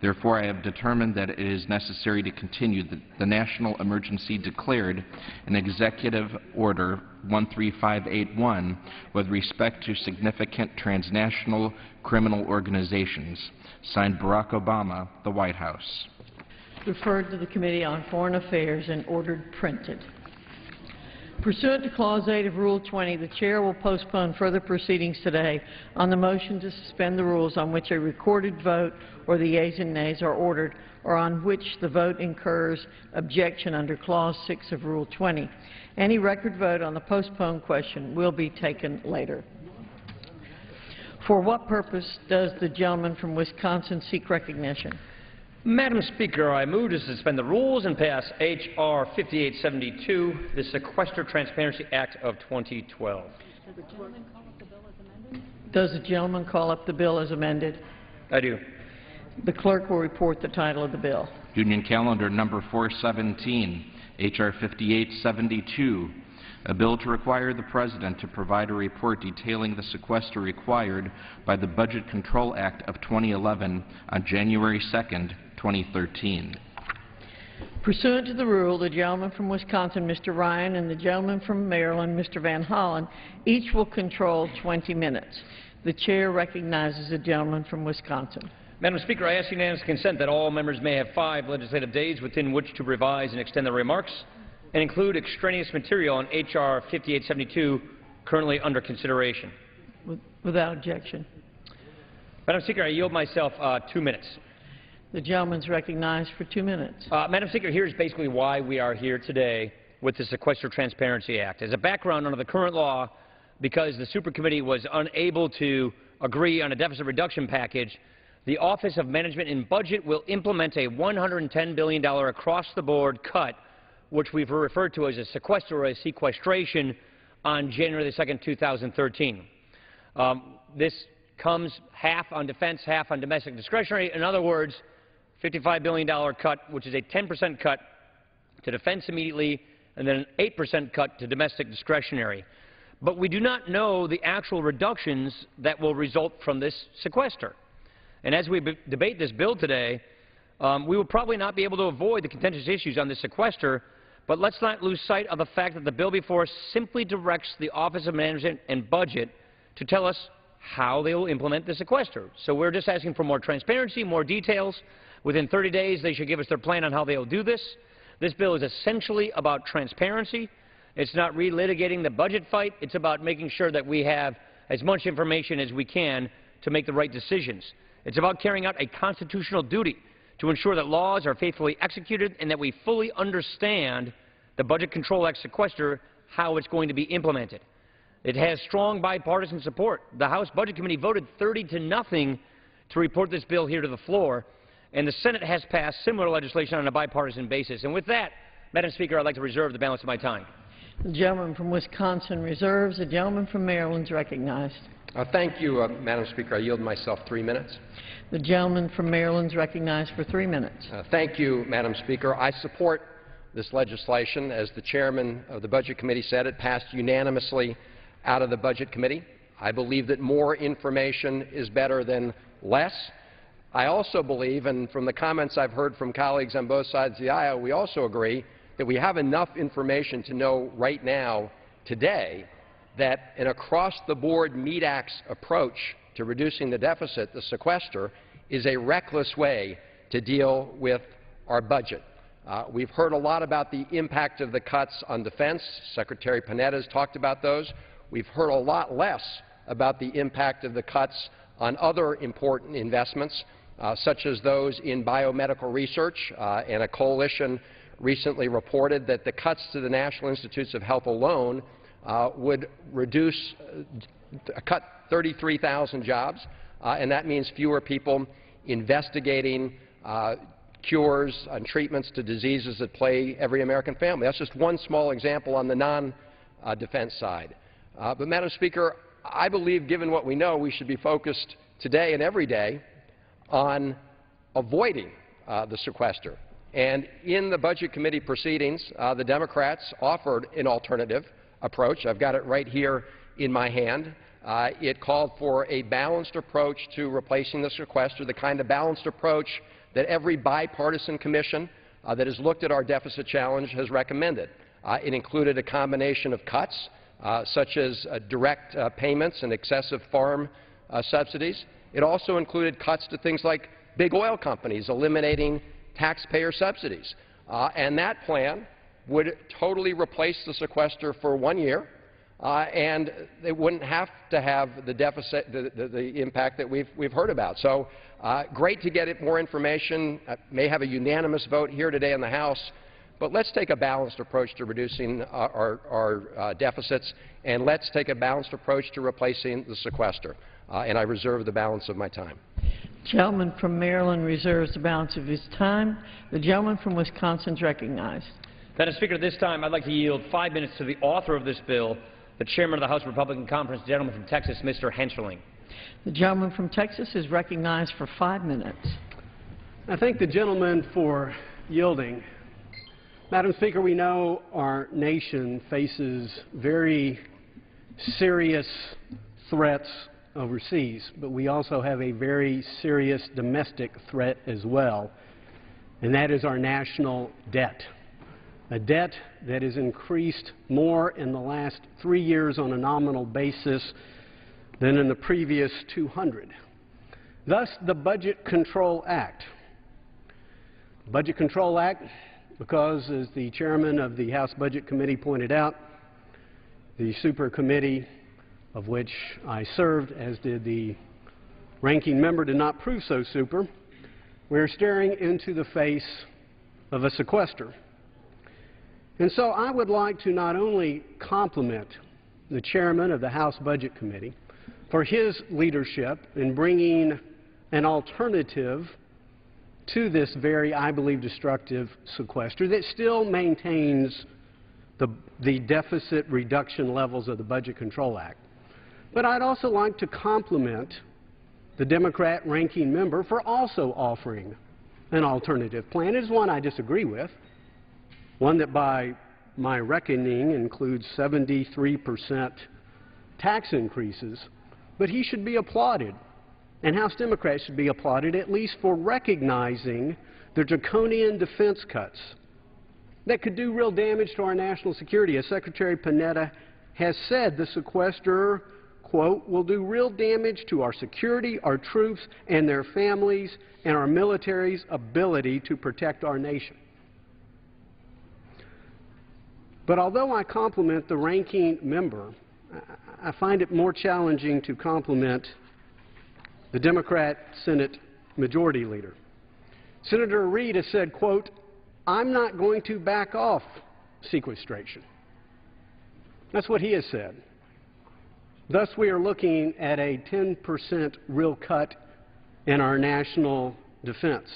Therefore, I have determined that it is necessary to continue the national emergency declared in Executive Order 13581 with respect to significant transnational criminal organizations. Signed, Barack Obama, the White House. referred to the Committee on Foreign Affairs, and ordered printed. Pursuant to Clause 8 of Rule 20, the Chair will postpone further proceedings today on the motion to suspend the rules on which a recorded vote or the yeas and nays are ordered, or on which the vote incurs objection under Clause 6 of Rule 20. Any record vote on the postponed question will be taken later. For what purpose does the gentleman from Wisconsin seek recognition? Madam Speaker, I move to suspend the rules and pass H.R. 5872, the Sequester Transparency Act of 2012. Does the gentleman call up the bill as amended? I do. The clerk will report the title of the bill. Union Calendar number 417, H.R. 5872, a bill to require the President to provide a report detailing the sequester required by the Budget Control Act of 2011 on January 2nd, 2013. Pursuant to the rule, the gentleman from Wisconsin, Mr. Ryan, and the gentleman from Maryland, Mr. Van Hollen, each will control 20 minutes. The Chair recognizes the gentleman from Wisconsin. Madam Speaker, I ask unanimous consent that all members may have 5 legislative days within which to revise and extend their remarks and include extraneous material on H.R. 5872 currently under consideration. Without objection. Madam Speaker, I yield myself 2 minutes. The gentleman is recognized for 2 minutes. Madam Speaker, here's basically why we are here today with the Sequester Transparency Act. As a background under the current law, because the Supercommittee was unable to agree on a deficit reduction package, the Office of Management and Budget will implement a $110 billion across-the-board cut, which we've referred to as a sequester or a sequestration, on January 2nd, 2013. This comes half on defense, half on domestic discretionary. In other words, $55 billion cut, which is a 10% cut to defense immediately, and then an 8% cut to domestic discretionary. But we do not know the actual reductions that will result from this sequester. And as we debate this bill today, we will probably not be able to avoid the contentious issues on this sequester, but let's not lose sight of the fact that the bill before us simply directs the Office of Management and Budget to tell us how they will implement the sequester. So we're just asking for more transparency, more details. Within 30 days, they should give us their plan on how they will do this. This bill is essentially about transparency. It's not relitigating the budget fight. It's about making sure that we have as much information as we can to make the right decisions. It's about carrying out a constitutional duty to ensure that laws are faithfully executed and that we fully understand the Budget Control Act sequester, how it's going to be implemented. It has strong bipartisan support. The House Budget Committee voted 30-0 to report this bill here to the floor, and the Senate has passed similar legislation on a bipartisan basis. And with that, Madam Speaker, I'd like to reserve the balance of my time. The gentleman from Wisconsin reserves. The gentleman from Maryland is recognized. Thank you, Madam Speaker. I yield myself 3 minutes. The gentleman from Maryland is recognized for 3 minutes. Thank you, Madam Speaker. I support this legislation. As the chairman of the Budget Committee said, it passed unanimously out of the Budget Committee. I believe that more information is better than less. I also believe, and from the comments I've heard from colleagues on both sides of the aisle, we also agree that we have enough information to know right now, today, that an across-the-board meat-axe approach to reducing the deficit, the sequester, is a reckless way to deal with our budget. We've heard a lot about the impact of the cuts on defense. Secretary Panetta has talked about those. We've heard a lot less about the impact of the cuts on other important investments, such as those in biomedical research, and a coalition recently reported that the cuts to the National Institutes of Health alone would cut 33,000 jobs, and that means fewer people investigating cures and treatments to diseases that plague every American family. That's just one small example on the non-defense side. But, Madam Speaker, I believe, given what we know, we should be focused today and every day on avoiding the sequester. And in the Budget Committee proceedings, the Democrats offered an alternative approach. I've got it right here in my hand. It called for a balanced approach to replacing the sequester, the kind of balanced approach that every bipartisan commission that has looked at our deficit challenge has recommended. It included a combination of cuts, such as direct payments and excessive farm subsidies. It also included cuts to things like big oil companies, eliminating taxpayer subsidies. And that plan would totally replace the sequester for 1 year, and they wouldn't have to have the deficit, the impact that we've heard about. So great to get more information. May have a unanimous vote here today in the House, but let's take a balanced approach to reducing our deficits, and let's take a balanced approach to replacing the sequester. And I reserve the balance of my time. The gentleman from Maryland reserves the balance of his time. The gentleman from Wisconsin is recognized. Madam Speaker, at this time I'd like to yield 5 minutes to the author of this bill, the chairman of the House Republican Conference, the gentleman from Texas, Mr. Hensarling. The gentleman from Texas is recognized for 5 minutes. I thank the gentleman for yielding. Madam Speaker, we know our nation faces very serious threats overseas, but we also have a very serious domestic threat as well, and that is our national debt. A debt that has increased more in the last 3 years on a nominal basis than in the previous 200. Thus, the Budget Control Act. The Budget Control Act, because, as the chairman of the House Budget Committee pointed out, the super committee of which I served, as did the ranking member, did not prove so super. We're staring into the face of a sequester. And so I would like to not only compliment the chairman of the House Budget Committee for his leadership in bringing an alternative to this very, I believe, destructive sequester that still maintains the deficit reduction levels of the Budget Control Act. But I'd also like to compliment the Democrat ranking member for also offering an alternative plan. It is one I disagree with, one that by my reckoning includes 73% tax increases, but he should be applauded, and House Democrats should be applauded at least for recognizing the draconian defense cuts that could do real damage to our national security. As Secretary Panetta has said, the sequester, quote, will do real damage to our security, our troops, and their families, and our military's ability to protect our nation. But although I compliment the ranking member, I find it more challenging to compliment the Democrat Senate Majority Leader. Senator Reid has said, quote, I'm not going to back off sequestration. That's what he has said. Thus, we are looking at a 10% real cut in our national defense.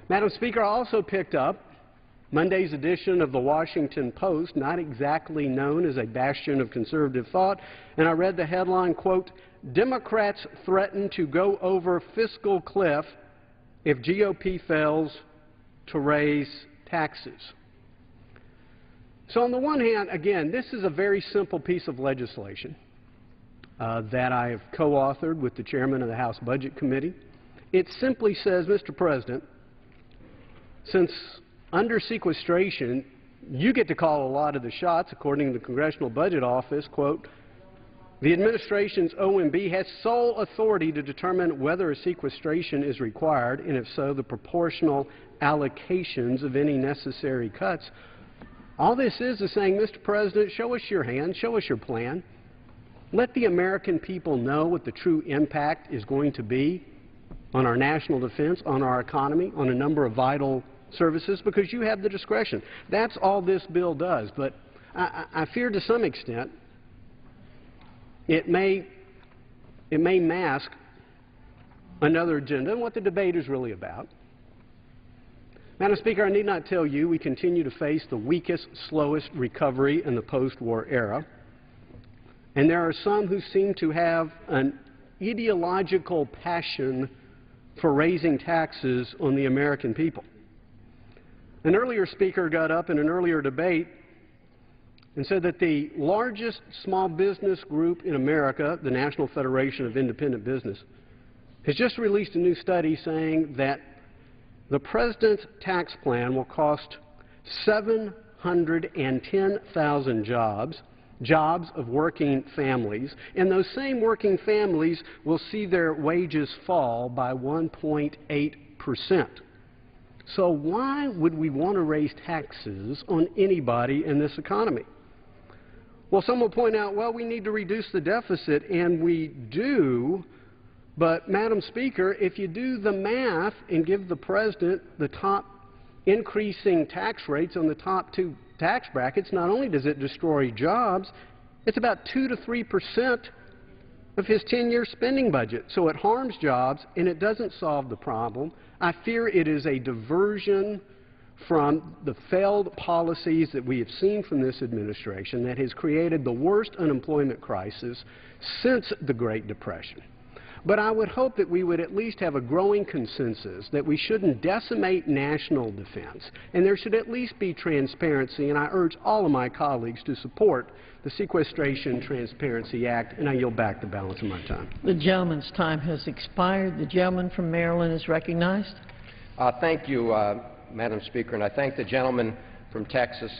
Madam Speaker, I also picked up Monday's edition of the Washington Post, not exactly known as a bastion of conservative thought, and I read the headline, quote, Democrats threaten to go over fiscal cliff if GOP fails to raise taxes. So on the one hand, again, this is a very simple piece of legislation that I have co-authored with the chairman of the House Budget Committee. It simply says, Mr. President, since under sequestration, you get to call a lot of the shots, according to the Congressional Budget Office, quote, the administration's OMB has sole authority to determine whether a sequestration is required, and if so, the proportional allocations of any necessary cuts. All this is saying, Mr. President, show us your hand, show us your plan. Let the American people know what the true impact is going to be on our national defense, on our economy, on a number of vital services, because you have the discretion. That's all this bill does. But I fear to some extent it may mask another agenda and what the debate is really about. Madam Speaker, I need not tell you we continue to face the weakest, slowest recovery in the post-war era. And there are some who seem to have an ideological passion for raising taxes on the American people. An earlier speaker got up in an earlier debate and said that the largest small business group in America, the National Federation of Independent Business, has just released a new study saying that the President's tax plan will cost 710,000 jobs of working families, and those same working families will see their wages fall by 1.8%. So why would we want to raise taxes on anybody in this economy? Well, some will point out, well, we need to reduce the deficit, and we do. But, Madam Speaker, if you do the math and give the President the top increasing tax rates on the top two tax brackets, not only does it destroy jobs, it's about 2 to 3% of his 10-year spending budget. So it harms jobs, and it doesn't solve the problem. I fear it is a diversion from the failed policies that we have seen from this administration that has created the worst unemployment crisis since the Great Depression. But I would hope that we would at least have a growing consensus that we shouldn't decimate national defense, and there should at least be transparency, and I urge all of my colleagues to support the Sequestration Transparency Act, and I yield back the balance of my time. The gentleman's time has expired. The gentleman from Maryland is recognized. Thank you, Madam Speaker, and I thank the gentleman from Texas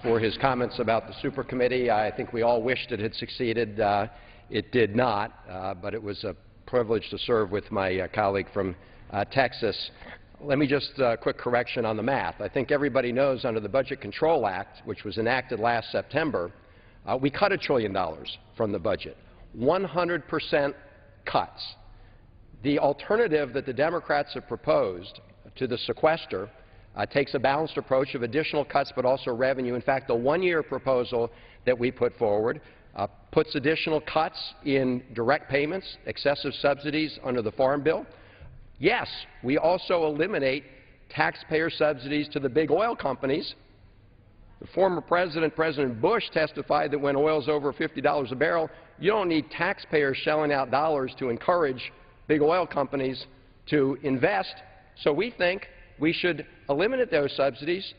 for his comments about the super committee. I think we all wished it had succeeded. It did not, but it was a privilege to serve with my colleague from Texas. Let me just quick correction on the math. I think everybody knows under the Budget Control Act, which was enacted last September, we cut $1 trillion from the budget, 100% cuts. The alternative that the Democrats have proposed to the sequester takes a balanced approach of additional cuts but also revenue. In fact, the one-year proposal that we put forward puts additional cuts in direct payments, excessive subsidies under the Farm Bill. Yes, we also eliminate taxpayer subsidies to the big oil companies. The former president, President Bush, testified that when oil is over $50 a barrel, you don't need taxpayers shelling out dollars to encourage big oil companies to invest. So we think we should eliminate those subsidies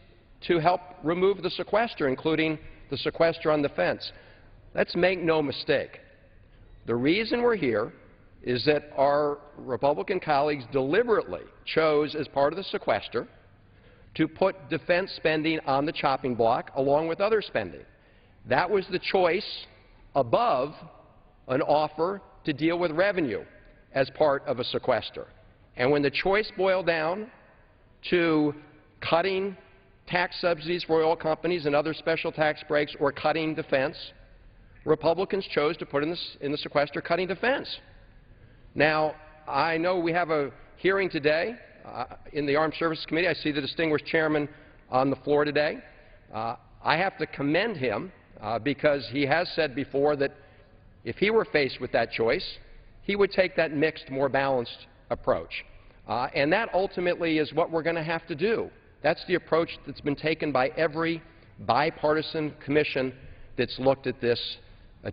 to help remove the sequester, including the sequester on the fence. Let's make no mistake. The reason we're here is that our Republican colleagues deliberately chose, as part of the sequester, to put defense spending on the chopping block along with other spending. That was the choice above an offer to deal with revenue as part of a sequester. And when the choice boiled down to cutting tax subsidies for oil companies and other special tax breaks or cutting defense, Republicans chose to put in the sequester cutting defense. Now, I know we have a hearing today in the Armed Services Committee. I see the distinguished chairman on the floor today. I have to commend him because he has said before that if he were faced with that choice, he would take that mixed, more balanced approach. And that ultimately is what we're going to have to do. That's the approach that's been taken by every bipartisan commission that's looked at this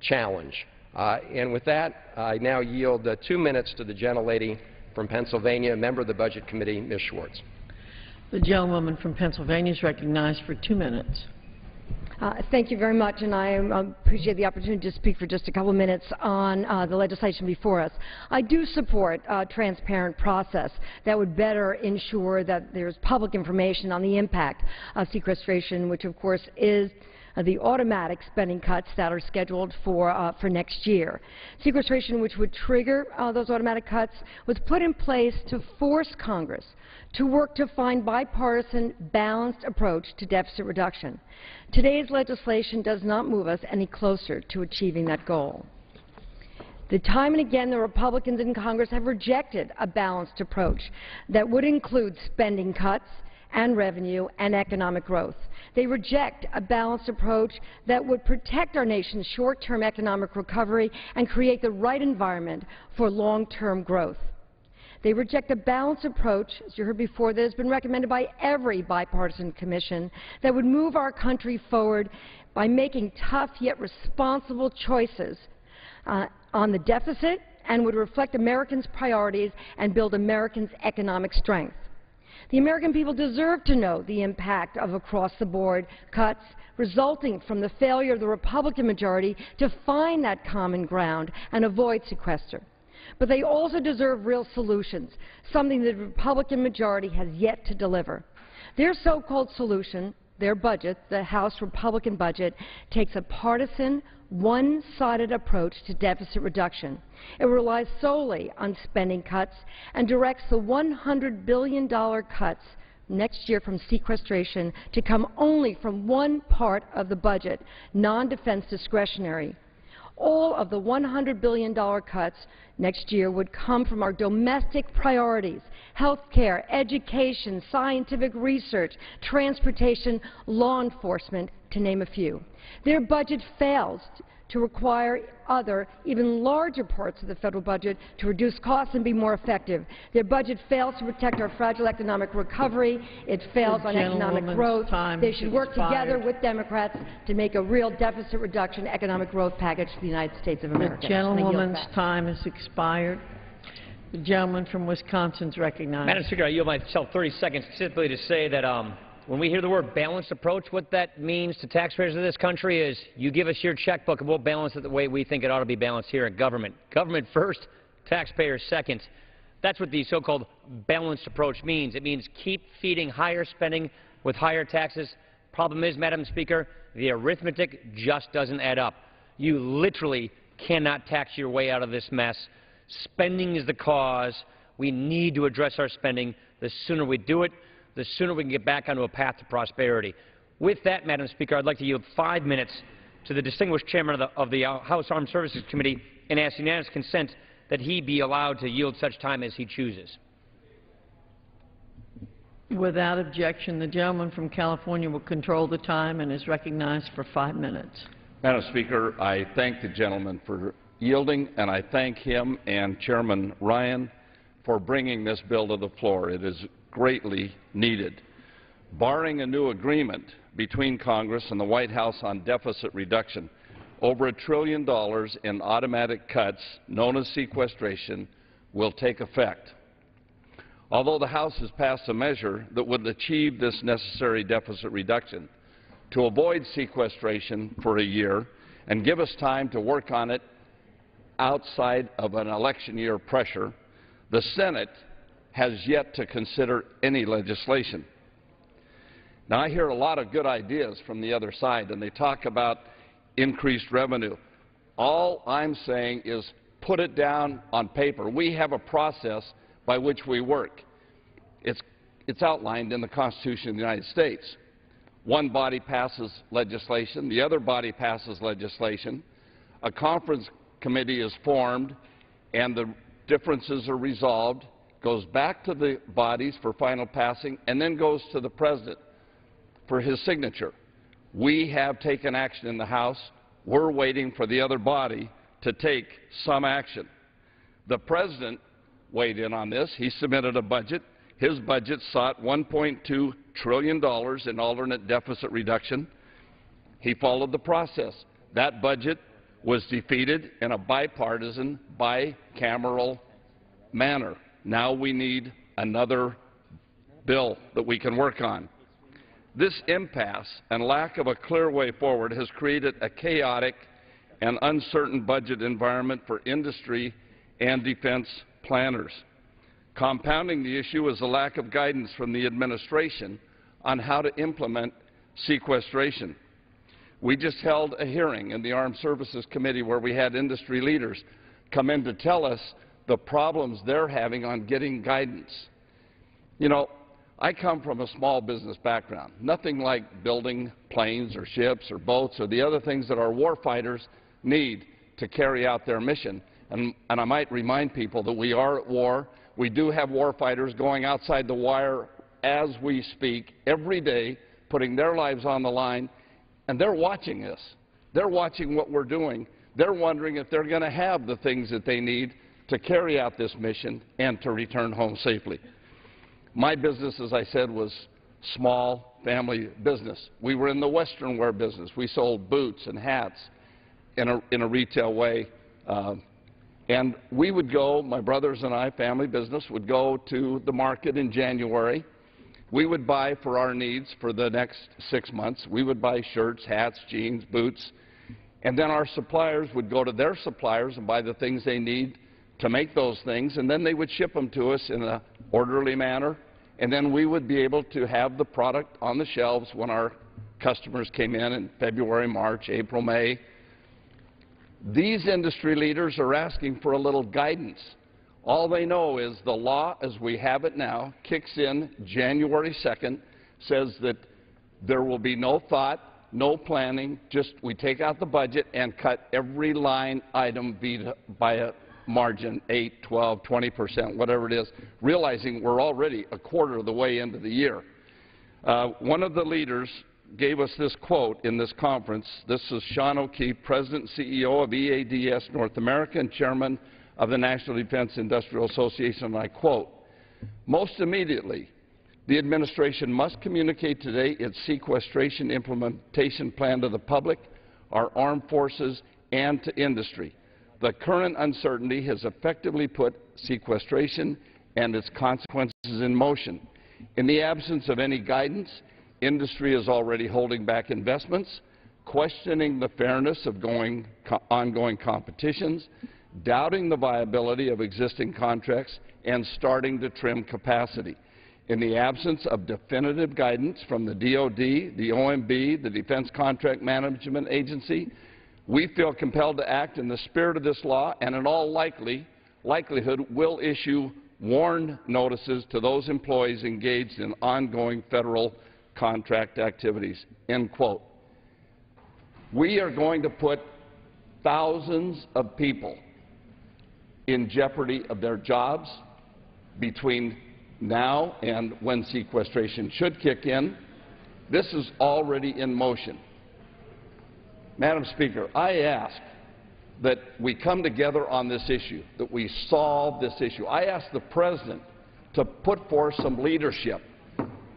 challenge. And with that, I now yield 2 minutes to the gentlelady from Pennsylvania, a member of the Budget Committee, Ms. Schwartz. The gentlewoman from Pennsylvania is recognized for 2 minutes. Thank you very much, and I appreciate the opportunity to speak for just a couple of minutes on the legislation before us. I do support a transparent process that would better ensure that there's public information on the impact of sequestration, which of course is the automatic spending cuts that are scheduled for next year. Sequestration, which would trigger those automatic cuts, was put in place to force Congress to work to find bipartisan, balanced approach to deficit reduction. Today's legislation does not move us any closer to achieving that goal. Time and again, the Republicans in Congress have rejected a balanced approach that would include spending cuts and revenue and economic growth. They reject a balanced approach that would protect our nation's short-term economic recovery and create the right environment for long-term growth. They reject a balanced approach, as you heard before, that has been recommended by every bipartisan commission that would move our country forward by making tough yet responsible choices on the deficit and would reflect Americans' priorities and build Americans' economic strength. The American people deserve to know the impact of across-the-board cuts resulting from the failure of the Republican majority to find that common ground and avoid sequester. But they also deserve real solutions, something the Republican majority has yet to deliver. Their so-called solution their budget, the House Republican budget, takes a partisan, one-sided approach to deficit reduction. It relies solely on spending cuts and directs the $100 billion cuts next year from sequestration to come only from one part of the budget, non-defense discretionary. All of the $100 billion cuts next year would come from our domestic priorities: health care, education, scientific research, transportation, law enforcement, to name a few. Their budget fails to require other, even larger parts of the federal budget to reduce costs and be more effective. Their budget fails to protect our fragile economic recovery. It fails on economic growth. They should work together with Democrats to make a real deficit reduction economic growth package for the United States of America. The gentlewoman's time has expired. The gentleman from Wisconsin is recognized. Madam Speaker, I yield myself 30 seconds simply to say that when we hear the word balanced approach, what that means to taxpayers of this country is you give us your checkbook and we'll balance it the way we think it ought to be balanced here in government. Government first, taxpayers second. That's what the so-called balanced approach means. It means keep feeding higher spending with higher taxes. Problem is, Madam Speaker, the arithmetic just doesn't add up. You literally cannot tax your way out of this mess. Spending is the cause. We need to address our spending. The sooner we do it, the sooner we can get back onto a path to prosperity. With that, Madam Speaker, I'd like to yield 5 minutes to the distinguished chairman of the House Armed Services Committee and ask unanimous consent that he be allowed to yield such time as he chooses. Without objection, the gentleman from California will control the time and is recognized for 5 minutes. Madam Speaker, I thank the gentleman for yielding, and I thank him and Chairman Ryan for bringing this bill to the floor. It is greatly needed. Barring a new agreement between Congress and the White House on deficit reduction, over $1 trillion in automatic cuts, known as sequestration, will take effect. Although the House has passed a measure that would achieve this necessary deficit reduction, to avoid sequestration for a year and give us time to work on it outside of an election year pressure, the Senate has yet to consider any legislation. Now, I hear a lot of good ideas from the other side, and they talk about increased revenue. All I'm saying is put it down on paper. We have a process by which we work. It's outlined in the Constitution of the United States. One body passes legislation, the other body passes legislation, a conference committee is formed, and the differences are resolved, goes back to the bodies for final passing, and then goes to the President for his signature. We have taken action in the House. We're waiting for the other body to take some action. The President weighed in on this. He submitted a budget. His budget sought $1.2 trillion in alternate deficit reduction. He followed the process. That budget was defeated in a bipartisan, bicameral manner. Now we need another bill that we can work on. This impasse and lack of a clear way forward has created a chaotic and uncertain budget environment for industry and defense planners. Compounding the issue is a lack of guidance from the administration on how to implement sequestration. We just held a hearing in the Armed Services Committee where we had industry leaders come in to tell us the problems they're having on getting guidance. You know, I come from a small business background, nothing like building planes or ships or boats or the other things that our warfighters need to carry out their mission. And I might remind people that we are at war. We do have warfighters going outside the wire as we speak every day, putting their lives on the line, and they're watching us. They're watching what we're doing. They're wondering if they're going to have the things that they need to carry out this mission and to return home safely. My business, as I said, was small family business. We were in the Western wear business. We sold boots and hats in a retail way. And we would go, my brothers and I, family business, would go to the market in January. We would buy for our needs for the next 6 months. We would buy shirts, hats, jeans, boots. And then our suppliers would go to their suppliers and buy the things they need to make those things, and then they would ship them to us in an orderly manner, and then we would be able to have the product on the shelves when our customers came in February, March, April, May. These industry leaders are asking for a little guidance. All they know is the law as we have it now kicks in January 2nd, says that there will be no thought, no planning, just we take out the budget and cut every line item by a margin, 8, 12, 20%, whatever it is, realizing we're already a quarter of the way into the year. One of the leaders gave us this quote in this conference. This is Sean O'Keefe, President and CEO of EADS North America and Chairman of the National Defense Industrial Association, and I quote, "Most immediately, the administration must communicate today its sequestration implementation plan to the public, our armed forces, and to industry. The current uncertainty has effectively put sequestration and its consequences in motion. In the absence of any guidance, industry is already holding back investments, questioning the fairness of ongoing competitions, doubting the viability of existing contracts, and starting to trim capacity. In the absence of definitive guidance from the DoD, the OMB, the Defense Contract Management Agency, we feel compelled to act in the spirit of this law and in all likelihood will issue warn notices to those employees engaged in ongoing federal contract activities," end quote. We are going to put thousands of people in jeopardy of their jobs between now and when sequestration should kick in. This is already in motion. Madam Speaker, I ask that we come together on this issue, that we solve this issue. I ask the President to put forth some leadership,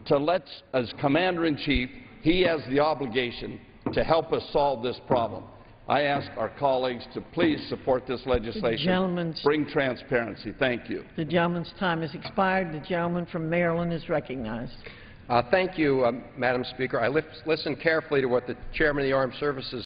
to as Commander-in-Chief, he has the obligation to help us solve this problem. I ask our colleagues to please support this legislation. Bring transparency. Thank you. The gentleman's time has expired. The gentleman from Maryland is recognized. Thank you, Madam Speaker. I listened carefully to what the Chairman of the Armed Services